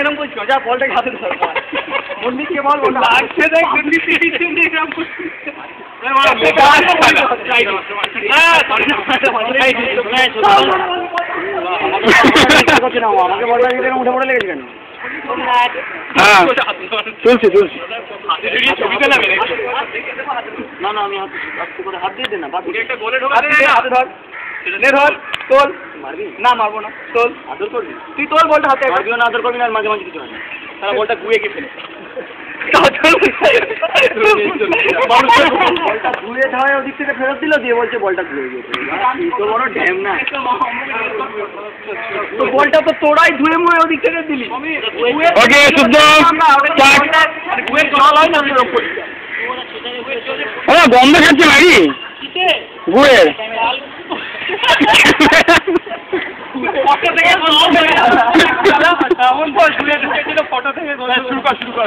এরকম করছি যা বলটাকে হাতে ধর মন্দিরকে বল বল লাগছে দেখ মন্দির এরকম করছি আমাকে বলটা উঠে পড়ে লেগেছে কেন? চলছে চলছে না না আমি হাত দিয়ে দে না হাতে ধর নে ধর তোল মারবি না মারবো না তোল আদর করবি তুই তোল বলটা হাতে মারবিও না আদর করবি না মাঝে মাঝে কিছু হয় না তারা বলটা গুয়ে গিয়ে ফেলে বলটা ধুয়ে ধাওয়ায় ওদিক থেকে ফেরত দিল দিয়ে বলছে বলটা ধুয়ে গিয়েছে তো বড় ড্যাম না তো বলটা তো তোরাই ধুয়ে মুয়ে ওদিক থেকে দিলি ওকে শুদ্ধ গুয়ের জল হয় না গন্ধ খাচ্ছে নাকি গুয়ের ফটো থেকে শুরু কর